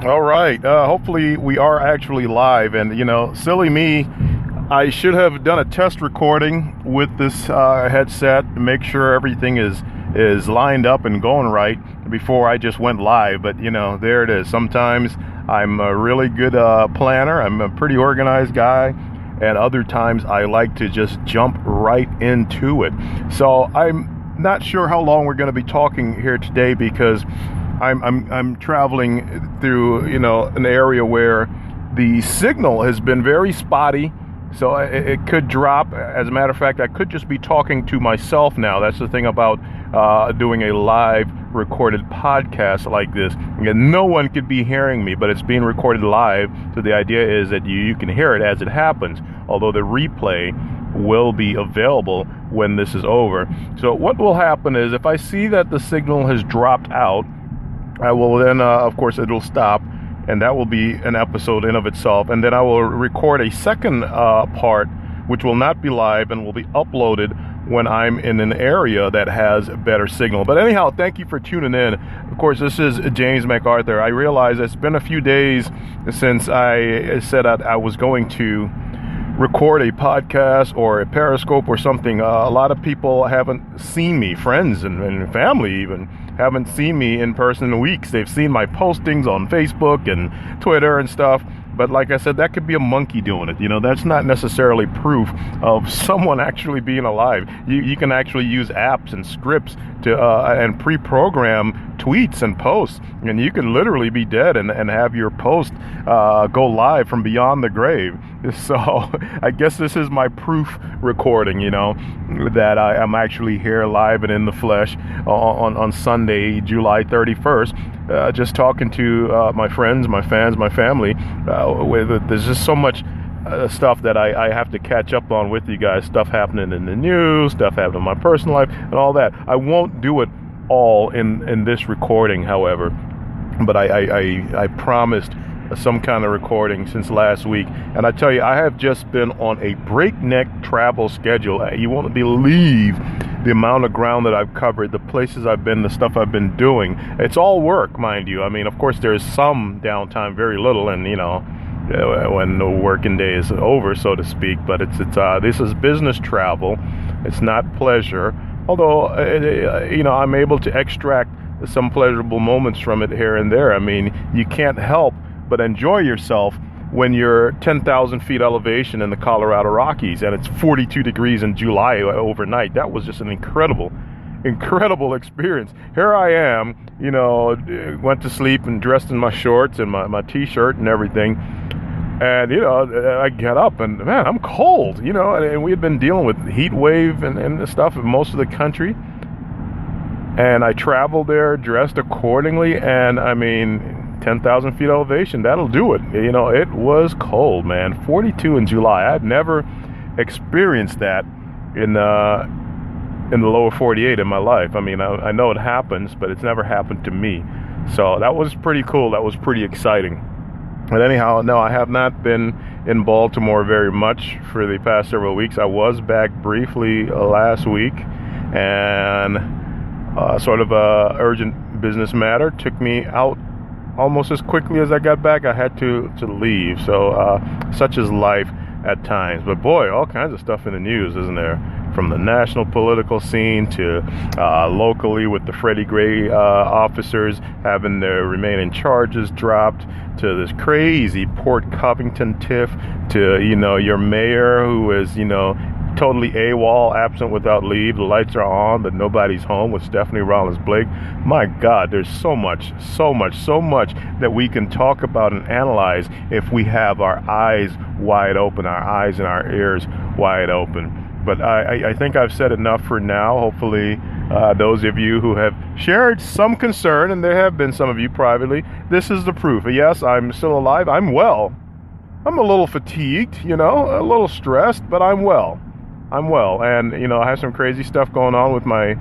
All right. Hopefully, we are actually live. And, silly me, I should have done a test recording with this headset to make sure everything is lined up and going right before I just went live. But, there it is. Sometimes I'm a really good planner, I'm a pretty organized guy. And other times I like to just jump right into it. So I'm not sure how long we're going to be talking here today because I'm traveling through an area where the signal has been very spotty, so it could drop. As a matter of fact, I could just be talking to myself now. That's the thing about doing a live recorded podcast like this. And no one could be hearing me, but it's being recorded live, so the idea is that you can hear it as it happens, although the replay will be available when this is over. So what will happen is if I see that the signal has dropped out, I will then, of course, it'll stop, and that will be an episode in of itself. And then I will record a second part, which will not be live and will be uploaded when I'm in an area that has better signal. But anyhow, thank you for tuning in. Of course, this is James MacArthur. I realize it's been a few days since I said I was going to record a podcast or a Periscope or something. A lot of people haven't seen me, friends and family even haven't seen me in person in weeks. They've seen my postings on Facebook and Twitter and stuff. But like I said, that could be a monkey doing it. That's not necessarily proof of someone actually being alive. You can actually use apps and scripts to and pre-program tweets and posts, and you can literally be dead and have your post go live from beyond the grave. So I guess this is my proof recording, that I'm actually here live and in the flesh on Sunday, July 31st, just talking to my friends, my fans, my family. There's just so much stuff that I have to catch up on with you guys, stuff happening in the news, stuff happening in my personal life, and all that. I won't do it all in this recording, however, but I promised some kind of recording since last week. And I tell you, I have just been on a breakneck travel schedule. You won't believe the amount of ground that I've covered, the places I've been, the stuff I've been doing. It's all work, mind you. I mean, of course, there's some downtime, very little, and when the working day is over, so to speak. But this is business travel. It's not pleasure. Although, I'm able to extract some pleasurable moments from it here and there. I mean, you can't help but enjoy yourself when you're 10,000 feet elevation in the Colorado Rockies and it's 42 degrees in July overnight. That was just an incredible experience. Here I am, went to sleep and dressed in my shorts and my t-shirt and everything. And, I get up and, man, I'm cold, and we had been dealing with heat wave and stuff in most of the country. And I traveled there dressed accordingly. And, 10,000 feet elevation, that'll do it. It was cold, man. 42 in July. I'd never experienced that in the lower 48 in my life. I know it happens, but it's never happened to me. So that was pretty cool. That was pretty exciting. But anyhow, no, I have not been in Baltimore very much for the past several weeks. I was back briefly last week, and sort of a urgent business matter took me out almost as quickly as I got back. I had to leave. So such is life at times. But boy, all kinds of stuff in the news, isn't there? From the national political scene to locally with the Freddie Gray officers having their remaining charges dropped, to this crazy Port Covington tiff, to your mayor who is totally AWOL, absent without leave. The lights are on, but nobody's home, with Stephanie Rollins Blake. My God, there's so much that we can talk about and analyze if we have our eyes wide open, our eyes and our ears wide open. But I think I've said enough for now. Hopefully, those of you who have shared some concern, and there have been some of you privately, this is the proof. Yes, I'm still alive. I'm well. I'm a little fatigued, a little stressed, but I'm well. And I have some crazy stuff going on with my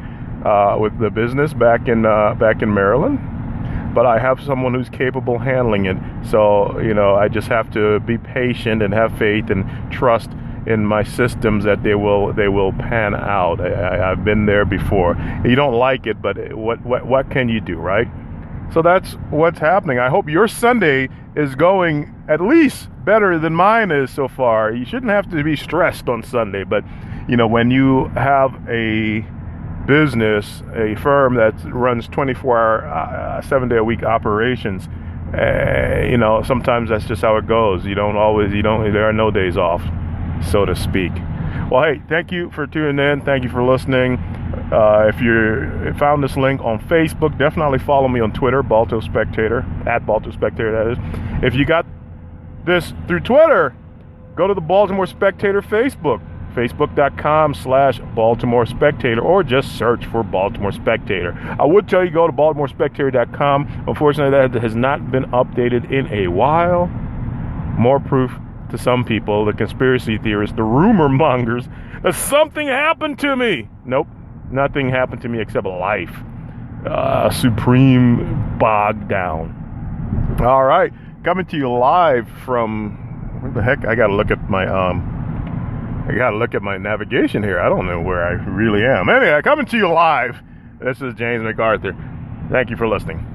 with the business back in Maryland. But I have someone who's capable handling it. So I just have to be patient and have faith and trust in my systems that they will pan out. I've been there before. You don't like it, but what can you do, right? So that's what's happening. I hope your Sunday is going at least better than mine is so far. You shouldn't have to be stressed on Sunday, but when you have a business, a firm that runs 24-hour, 7-day-a-week operations, sometimes that's just how it goes. There are no days off, so to speak. Well, hey, thank you for tuning in. Thank you for listening. If you found this link on Facebook, definitely follow me on Twitter, Balto Spectator, at Balto Spectator, that is. If you got this through Twitter, go to the Baltimore Spectator Facebook, facebook.com/Baltimore Spectator, or just search for Baltimore Spectator. I would tell you go to baltimorespectator.com. Unfortunately, that has not been updated in a while. More proof to some people, the conspiracy theorists, the rumor mongers, that something happened to me. Nope, nothing happened to me except life. Supreme bog down. All right, coming to you live from, where the heck? I gotta look at my navigation here. I don't know where I really am. Anyway, coming to you live. This is James MacArthur. Thank you for listening.